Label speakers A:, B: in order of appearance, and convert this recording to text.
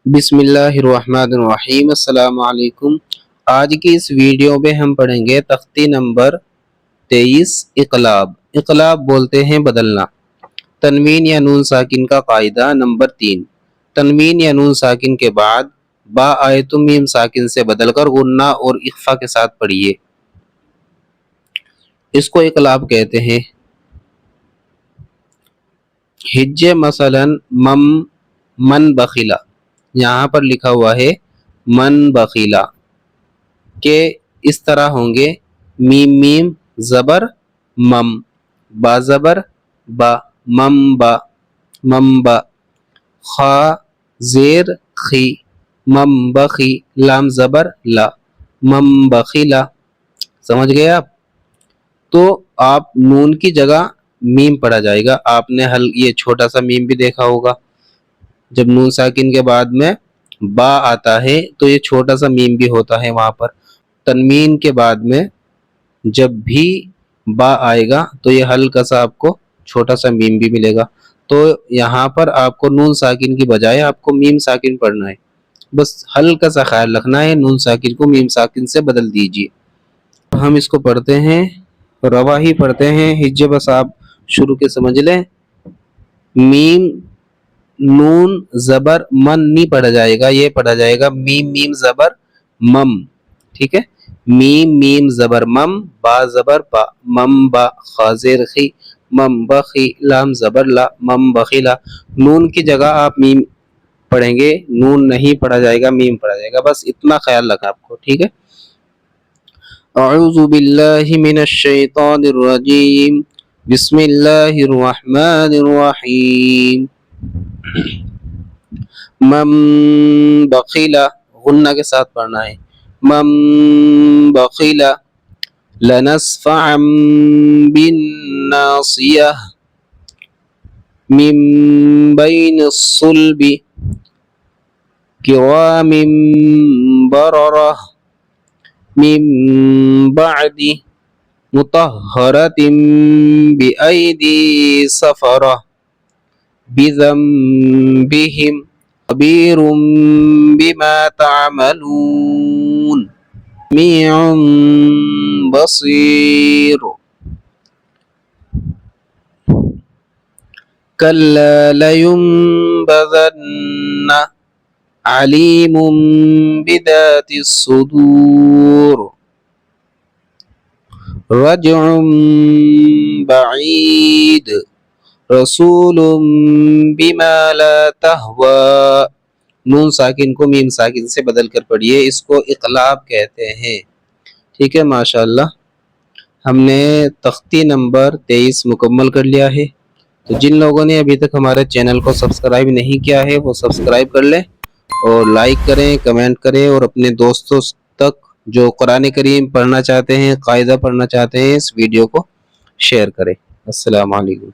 A: بسم اللہ الرحمن الرحیم۔ السلام علیکم۔ آج کی اس ویڈیو میں ہم پڑھیں گے تختی نمبر 23 اقلاب۔ اقلاب بولتے ہیں بدلنا۔ تنوین یا نون ساکن کا قاعدہ نمبر 3، تنوین یا نون ساکن کے بعد با آئے تو میم ساکن سے بدل کر غنہ اور اخفا کے ساتھ پڑھیے، اس کو اقلاب کہتے ہیں۔ ہجے مثلا من بخیلا، یہاں پر لکھا ہوا ہے من بخیلا کہ اس طرح ہوں گے میم میم زبر مم، با زبر با، مم با مم با، خا زیر خی مم بخی، لام زبر لا مم بخیلا۔ سمجھ گئے آپ؟ تو آپ نون کی جگہ میم پڑھا جائے گا۔ آپ نے یہ چھوٹا سا میم بھی دیکھا ہوگا، جب نون ساکن کے بعد میں با آتا ہے تو یہ چھوٹا سا میم بھی ہوتا ہے وہاں پر۔ تنوین کے بعد میں جب بھی با آئے گا تو یہ ہلکا سا آپ کو چھوٹا سا میم بھی ملے گا۔ تو یہاں پر آپ کو نون ساکن کی بجائے آپ کو میم ساکن پڑھنا ہے، بس ہلکا سا خیال رکھنا ہے، نون ساکن کو میم ساکن سے بدل دیجیے۔ ہم اس کو پڑھتے ہیں، روا ہی پڑھتے ہیں، ہجے بس آپ شروع کے سمجھ لیں۔ میم نون زبر من نہیں پڑھا جائے گا، یہ پڑھا جائے گا میم میم زبر مم، ٹھیک ہے؟ میم میم زبر مم، با زبر با مم با، خا زیر خی مم بخی، لام زبر لا مم بخیلا۔ نون کی جگہ آپ میم پڑھیں گے، نون نہیں پڑھا جائے گا، میم پڑھا جائے گا، بس اتنا خیال رکھا آپ کو، ٹھیک ہے؟ اعوذ باللہ من الشیطان الرجیم، بسم اللہ الرحمن الرحیم۔ من بخیلا، غنہ کے ساتھ پڑھنا ہے، من بخیلا، لنسفعا بالناصیہ، من بین الصلب، کرام بررہ، من بعد مطہرۃ بأیدی سفرہ، بذنبہم خبیر بما تعملون، سمیع بصیر۔ کلا لینبذن علیم بذات الصدور، رجع بعید، رسول بما لا تہوی۔ نون ساکن کو میم ساکن سے بدل کر پڑھیے، اس کو اقلاب کہتے ہیں، ٹھیک ہے؟ ماشاءاللہ ہم نے تختی نمبر 23 مکمل کر لیا ہے۔ تو جن لوگوں نے ابھی تک ہمارے چینل کو سبسکرائب نہیں کیا ہے وہ سبسکرائب کر لیں، اور لائک کریں، کمنٹ کریں، اور اپنے دوستوں تک جو قرآن کریم پڑھنا چاہتے ہیں، قاعدہ پڑھنا چاہتے ہیں، اس ویڈیو کو شیئر کریں۔ السلام علیکم۔